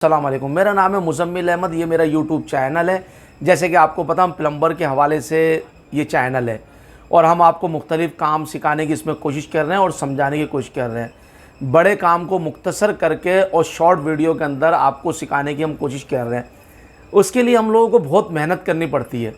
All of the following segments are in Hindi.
अस्सलाम वालेकुम, मेरा नाम है मुज़म्मिल अहमद। ये मेरा यूट्यूब चैनल है। जैसे कि आपको पता, हम प्लम्बर के हवाले से ये चैनल है और हम आपको मुख्तलिफ़ काम सिखाने की इसमें कोशिश कर रहे हैं और समझाने की कोशिश कर रहे हैं। बड़े काम को मुख्तसर करके और शॉर्ट वीडियो के अंदर आपको सिखाने की हम कोशिश कर रहे हैं। उसके लिए हम लोगों को बहुत मेहनत करनी पड़ती है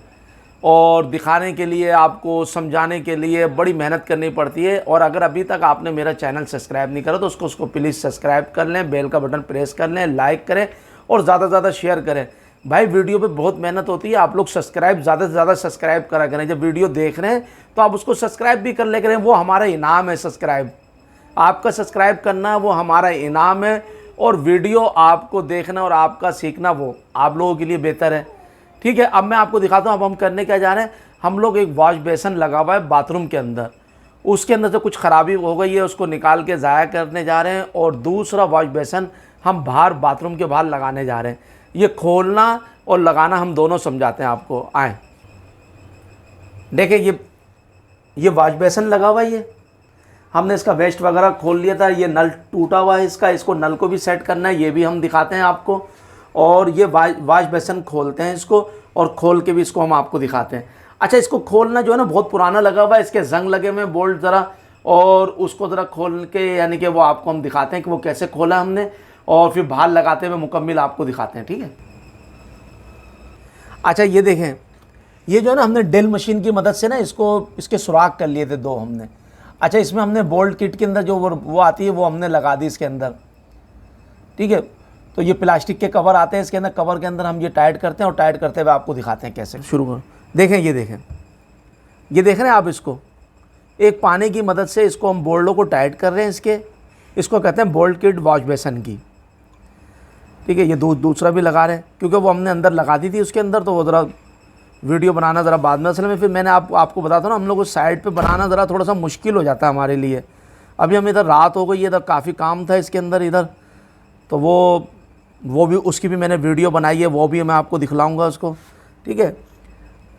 और दिखाने के लिए, आपको समझाने के लिए बड़ी मेहनत करनी पड़ती है। और अगर अभी तक आपने मेरा चैनल सब्सक्राइब नहीं करा तो उसको प्लीज़ सब्सक्राइब कर लें, बेल का बटन प्रेस कर लें, लाइक करें और ज़्यादा से ज़्यादा शेयर करें। भाई, वीडियो पे बहुत मेहनत होती है। आप लोग सब्सक्राइब ज़्यादा से ज़्यादा सब्सक्राइब करा करें। जब वीडियो देख रहे हैं तो आप उसको सब्सक्राइब भी कर ले करें, वो हमारा इनाम है। सब्सक्राइब, आपका सब्सक्राइब करना वो हमारा इनाम है और वीडियो आपको देखना और आपका सीखना वो आप लोगों के लिए बेहतर है। ठीक है, अब मैं आपको दिखाता हूँ अब हम करने क्या जा रहे हैं। हम लोग एक वॉश बेसन लगा हुआ है बाथरूम के अंदर, उसके अंदर से कुछ ख़राबी हो गई है, उसको निकाल के ज़ाया करने जा रहे हैं और दूसरा वॉश बेसन हम बाहर बाथरूम के बाहर लगाने जा रहे हैं। ये खोलना और लगाना हम दोनों समझाते हैं आपको। आए देखिए, ये वॉश बेसन लगा हुआ है। ये हमने इसका वेस्ट वगैरह खोल लिया था। ये नल टूटा हुआ है इसको नल को भी सेट करना है, ये भी हम दिखाते हैं आपको। और ये वॉश बेसन खोलते हैं इसको और खोल के भी इसको हम आपको दिखाते हैं। अच्छा, इसको खोलना जो है ना बहुत पुराना लगा हुआ है, इसके जंग लगे हुए हैं बोल्ट ज़रा, और उसको ज़रा खोल के यानी कि वो आपको हम दिखाते हैं कि वो कैसे खोला हमने, और फिर बाहर लगाते हुए मुकम्मल आपको दिखाते हैं। ठीक है। अच्छा, ये देखें, ये जो है ना हमने ड्रिल मशीन की मदद से ना इसके सुराख कर लिए थे दो हमने। अच्छा, इसमें हमने बोल्ट किट के अंदर जो वो आती है वो हमने लगा दी इसके अंदर। ठीक है, तो ये प्लास्टिक के कवर आते हैं इसके अंदर, कवर के अंदर हम ये टाइट करते हैं और टाइट करते हुए आपको दिखाते हैं कैसे। शुरू करो। देखें, ये देख रहे हैं आप, इसको एक पानी की मदद से इसको हम बोल्टों को टाइट कर रहे हैं। इसको कहते हैं बोल्ट किट वॉश बेसन की। ठीक है, ये दूसरा भी लगा रहे हैं क्योंकि वो हमने अंदर लगा दी थी उसके अंदर, तो वो ज़रा वीडियो बनाना ज़रा बाद में, असल में फिर मैंने आपको बताता हूँ ना, हम लोग को साइड पे बनाना ज़रा थोड़ा सा मुश्किल हो जाता है हमारे लिए। अभी हम इधर रात हो गई, इधर काफ़ी काम था इसके अंदर इधर, तो वो भी उसकी भी मैंने वीडियो बनाई है, वो भी मैं आपको दिखलाऊंगा उसको। ठीक है,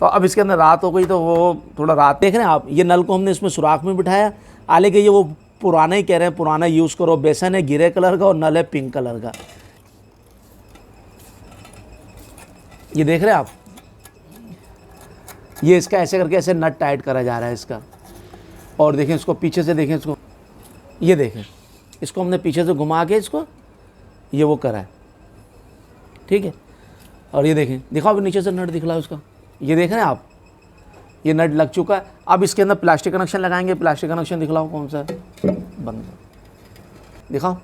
तो अब इसके अंदर रात हो गई तो वो थोड़ा रात देख रहे हैं आप। ये नल को हमने इसमें सुराख में बिठाया, आले के ये वो पुराना ही कह रहे हैं, पुराना यूज़ करो। बेसन है ग्रे कलर का और नल है पिंक कलर का। ये देख रहे हैं आप, ये इसका ऐसे करके ऐसे नट टाइट करा जा रहा है इसका। और देखें इसको पीछे से, देखें इसको, ये देखें, इसको हमने पीछे से घुमा के इसको ये वो करा है। ठीक है, और ये देखें, दिखाओ अभी नीचे से नट दिखला उसका, ये देख रहे हैं आप, ये नट लग चुका है। अब इसके अंदर प्लास्टिक कनेक्शन लगाएंगे। प्लास्टिक कनेक्शन दिखलाओ कौन सा है, बंद दिखाओ,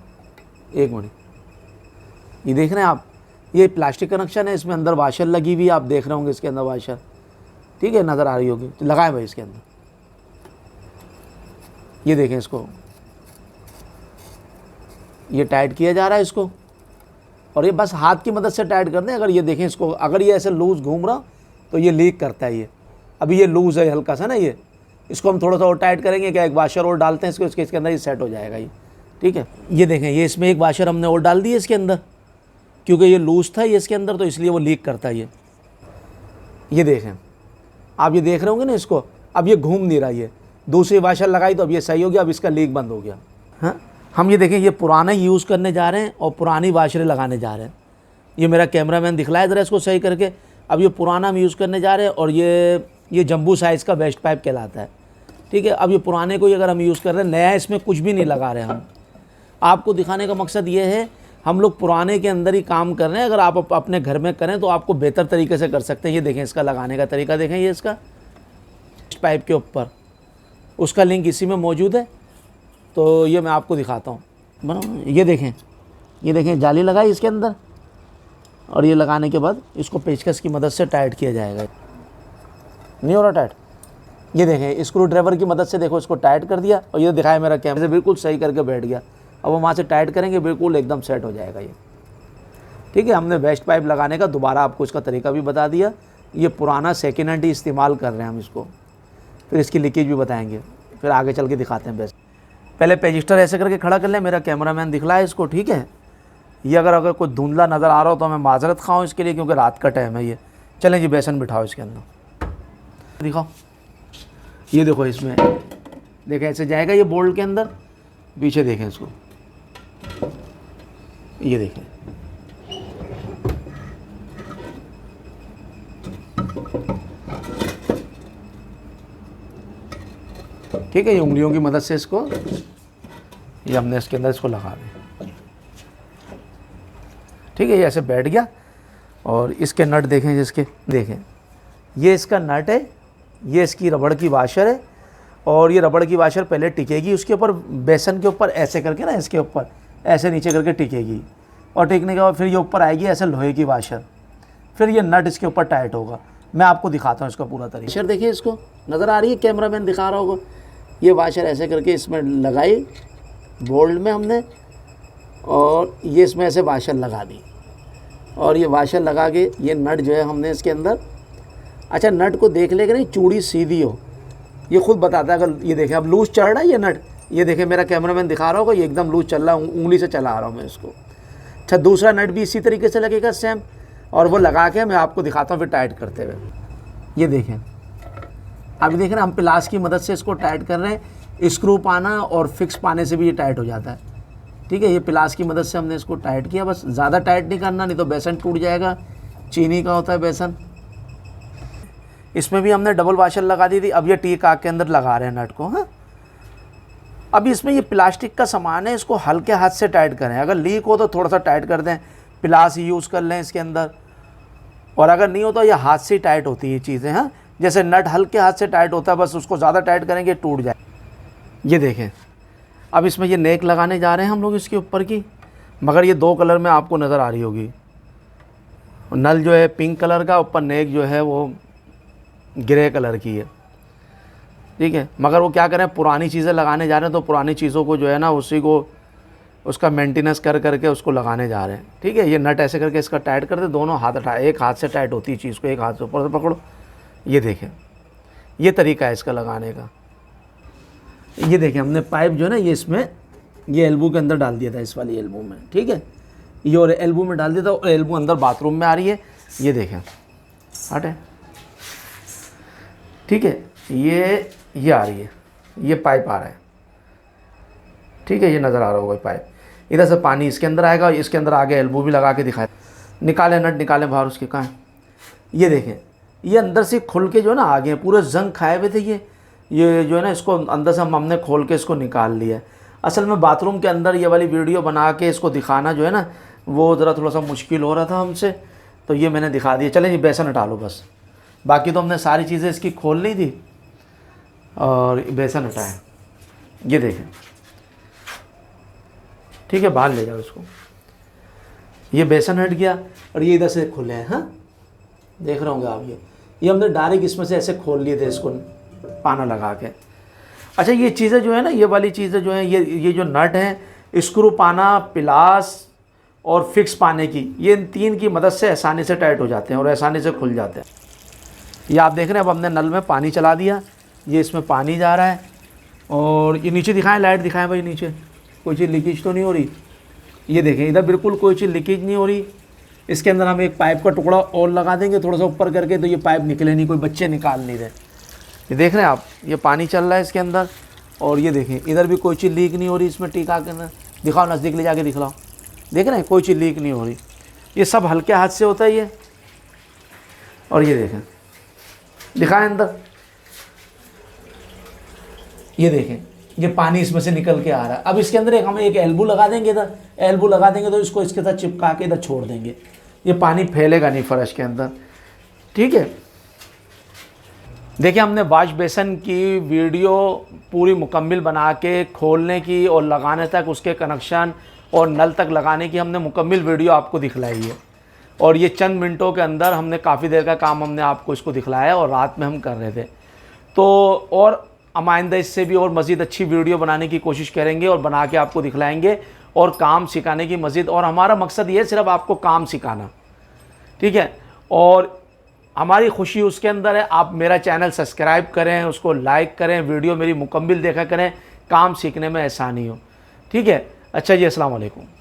एक मिनट। ये देख रहे हैं आप, ये प्लास्टिक कनेक्शन है, इसमें अंदर वाशर लगी हुई है, आप देख रहे होंगे इसके अंदर वाशर। ठीक है, नज़र आ रही होगी, तो लगाएं भाई इसके अंदर। ये देखें, इसको ये टाइट किया जा रहा है इसको, और ये बस हाथ की मदद से टाइट कर दें। अगर ये देखें इसको, अगर ये ऐसे लूज़ घूम रहा तो ये लीक करता है। ये अभी ये लूज़ है हल्का सा ना, ये इसको हम थोड़ा सा और टाइट करेंगे। क्या एक वाशर और डालते हैं इसके अंदर, ये सेट हो जाएगा ये। ठीक है, ये देखें, ये इसमें एक वाशर हमने और डाल दी है इसके अंदर, क्योंकि ये लूज़ था ये इसके अंदर, तो इसलिए वो लीक करता है ये देखें आप, ये देख रहे होंगे ना इसको। अब ये घूम नहीं रहा, ये दूसरी वाशर लगाई तो अब ये सही हो गया, अब इसका लीक बंद हो गया। हाँ, हम ये देखें, ये पुराना यूज़ करने जा रहे हैं और पुरानी वाशरें लगाने जा रहे हैं। ये मेरा कैमरामैन दिखलाया ज़रा इसको सही करके। अब ये पुराना हम यूज़ करने जा रहे हैं और ये जंबू साइज़ का वेस्ट पाइप कहलाता है। ठीक है, अब ये पुराने को ही अगर हम यूज़ कर रहे हैं, नया इसमें कुछ भी नहीं लगा रहे हम। आपको दिखाने का मकसद ये है, हम लोग पुराने के अंदर ही काम कर रहे हैं। अगर आप अपने घर में करें तो आपको बेहतर तरीके से कर सकते हैं। ये देखें, इसका लगाने का तरीका देखें, ये इसका पाइप के ऊपर, उसका लिंक इसी में मौजूद है, तो ये मैं आपको दिखाता हूँ। बना, ये देखें जाली लगाई इसके अंदर, और ये लगाने के बाद इसको पेचकस की मदद से टाइट किया जाएगा। नहीं हो रहा टाइट, ये देखें स्क्रू ड्राइवर की मदद से देखो इसको टाइट कर दिया, और ये दिखाया मेरा कैमरे से बिल्कुल सही करके बैठ गया। अब हम वहाँ से टाइट करेंगे, बिल्कुल एकदम सेट हो जाएगा ये। ठीक है, हमने वेस्ट पाइप लगाने का दोबारा आपको इसका तरीका भी बता दिया। ये पुराना सेकेंड हैंड ही इस्तेमाल कर रहे हैं हम इसको, फिर इसकी लीकेज भी बताएंगे, फिर आगे चल के दिखाते हैं बेस्ट। पहले पेजिस्टर ऐसे करके खड़ा कर लें, मेरा कैमरामैन दिखलाए इसको। ठीक है, ये अगर कोई धुंधला नज़र आ रहा हो तो मैं माजरत खाऊँ इसके लिए, क्योंकि रात का टाइम है ये। चलें जी, बेसन बिठाओ इसके अंदर, दिखाओ। ये देखो, इसमें देखें ऐसे जाएगा ये बोल्ट के अंदर, पीछे देखें इसको, ये देखें ठीक है, ये उंगलियों की मदद से इसको, ये हमने इसके अंदर इसको लगा दिया। ठीक है, ये ऐसे बैठ गया। और इसके नट देखें, जिसके देखें, ये इसका नट है, ये इसकी रबड़ की वाशर है। और ये रबड़ की वाशर पहले टिकेगी उसके ऊपर, बेसन के ऊपर ऐसे करके ना, इसके ऊपर ऐसे नीचे करके टिकेगी। और टिकने के बाद फिर ये ऊपर आएगी ऐसे लोहे की वाशर, फिर ये नट इसके ऊपर टाइट होगा। मैं आपको दिखाता हूँ इसका पूरा तरीका। वाशर देखिए, इसको नज़र आ रही है, कैमरामैन दिखा रहा होगा। ये वाशर ऐसे करके इसमें लगाई बोल्ट में हमने, और ये इसमें ऐसे वाशर लगा दी। और ये वाशर लगा के ये नट जो है हमने इसके अंदर, अच्छा नट को देख ले कि नहीं चूड़ी सीधी हो, ये खुद बताता है। अगर ये देखें अब लूज़ चढ़ रहा है ये नट, ये देखें मेरा कैमरामैन दिखा रहा होगा, ये एकदम लूज़ चल रहा है, उंगली से चला रहा हूँ मैं इसको। अच्छा दूसरा नट भी इसी तरीके से लगेगा सेम, और वो लगा के मैं आपको दिखाता हूँ फिर टाइट करते हुए। ये देखें, अभी देखें ना, हम प्लास की मदद से इसको टाइट कर रहे हैं। स्क्रू पाना और फिक्स पाने से भी ये टाइट हो जाता है। ठीक है, ये प्लास की मदद से हमने इसको टाइट किया, बस ज़्यादा टाइट नहीं करना, नहीं तो बेसन टूट जाएगा। चीनी का होता है बेसन। इसमें भी हमने डबल वाशर लगा दी थी। अब ये टी काक के अंदर लगा रहे हैं नट को। हाँ, अभी इसमें ये प्लास्टिक का सामान है, इसको हल्के हाथ से टाइट करें। अगर लीक हो तो थोड़ा सा टाइट कर दें, प्लास यूज़ कर लें इसके अंदर। और अगर नहीं हो तो ये हाथ से टाइट होती है चीज़ें। हाँ, जैसे नट हल्के हाथ से टाइट होता है, बस उसको ज़्यादा टाइट करेंगे टूट जाए। ये देखें, अब इसमें ये नेक लगाने जा रहे हैं हम लोग इसके ऊपर की, मगर ये 2 कलर में आपको नज़र आ रही होगी। नल जो है पिंक कलर का, ऊपर नेक जो है वो ग्रे कलर की है। ठीक है, मगर वो क्या करें, पुरानी चीज़ें लगाने जा रहे हैं, तो पुरानी चीज़ों को जो है ना, उसी को उसका मेंटेनेंस कर करके उसको लगाने जा रहे हैं। ठीक है, ये नट ऐसे करके इसका टाइट कर दे, दोनों हाथ हटा, एक हाथ से टाइट होती है चीज़ को, एक हाथ से ऊपर से पकड़ो। ये देखें, ये तरीका है इसका लगाने का। ये देखें, हमने पाइप जो है ना, ये इसमें ये एल्बो के अंदर डाल दिया था, इस वाली एल्बो में। ठीक है, ये और एल्बो में डाल दिया था, और एल्बो अंदर बाथरूम में आ रही है। ये देखें, हटे, ठीक है, ये आ रही है, ये पाइप आ रहा है। ठीक है, ये नज़र आ रहा होगा पाइप, इधर से पानी इसके अंदर आएगा, इसके अंदर आगे एल्बो भी लगा के दिखाए। निकालें नट, निकालें बाहर उसके, कहाँ है? ये देखें, ये अंदर से खुल के जो है ना आगे पूरे जंग खाए हुए थे ये जो है ना, इसको अंदर से हमने खोल के इसको निकाल लिया। असल में बाथरूम के अंदर ये वाली वीडियो बना के इसको दिखाना जो है ना, वो ज़रा थोड़ा सा मुश्किल हो रहा था हमसे, तो ये मैंने दिखा दिया। चलें, ये बेसन हटा लो बस, बाकी तो हमने सारी चीज़ें इसकी खोल ली थी और बेसन हटाया। ये देखें, ठीक है, बाहर ले जाओ इसको। ये बेसन हट गया और ये इधर से खुले हैं। हाँ, देख रहे होंगे आप, ये हमने डायरेक्ट इसमें से ऐसे खोल लिए थे इसको पाना लगा के। अच्छा, ये चीज़ें जो है ना, ये वाली चीज़ें जो हैं, ये जो नट हैं, स्क्रू पाना, प्लास और फिक्स पाने की, ये इन 3 की मदद से आसानी से टाइट हो जाते हैं और आसानी से खुल जाते हैं। ये आप देख रहे हैं, अब हमने नल में पानी चला दिया, ये इसमें पानी जा रहा है। और ये नीचे दिखाएं, लाइट दिखाएं भाई, नीचे कोई चीज़ लीकेज तो नहीं हो रही? ये देखें, इधर बिल्कुल कोई चीज़ लीकेज नहीं हो रही। इसके अंदर हम एक पाइप का टुकड़ा और लगा देंगे थोड़ा सा ऊपर करके, तो ये पाइप निकले नहीं, कोई बच्चे निकाल नहीं रहे। ये देख रहे हैं आप, ये पानी चल रहा है इसके अंदर। और ये देखें, इधर भी कोई चीज़ लीक नहीं हो रही इसमें टीका के अंदर। दिखाओ, नज़दीक ले जाके दिखलाओ, देख रहे हैं, कोई चीज़ लीक नहीं हो रही। ये सब हल्के हाथ से होता है ये। और ये देखें, दिखाएं अंदर, ये देखें, ये पानी इसमें से निकल के आ रहा है। अब इसके अंदर हम एक एल्बो लगा देंगे, इधर एल्बो लगा देंगे तो इसको इसके साथ चिपका के इधर छोड़ देंगे, ये पानी फैलेगा नहीं फर्श के अंदर। ठीक है, देखिए, हमने वॉश बेसन की वीडियो पूरी मुकम्मल बना के खोलने की और लगाने तक, उसके कनेक्शन और नल तक लगाने की हमने मुकम्मल वीडियो आपको दिखलाई है। और ये चंद मिनटों के अंदर हमने काफ़ी देर का काम हमने आपको इसको दिखलाया, और रात में हम कर रहे थे। तो और हम आइंदा इससे भी और मज़ीद अच्छी वीडियो बनाने की कोशिश करेंगे और बना के आपको दिखलाएंगे, और काम सिखाने की मज़ीद। और हमारा मकसद ये है सिर्फ आपको काम सिखाना, ठीक है। और हमारी खुशी उसके अंदर है, आप मेरा चैनल सब्सक्राइब करें, उसको लाइक करें, वीडियो मेरी मुकम्मल देखा करें, काम सीखने में आसानी हो। ठीक है, अच्छा जी, अस्सलाम वालेकुम।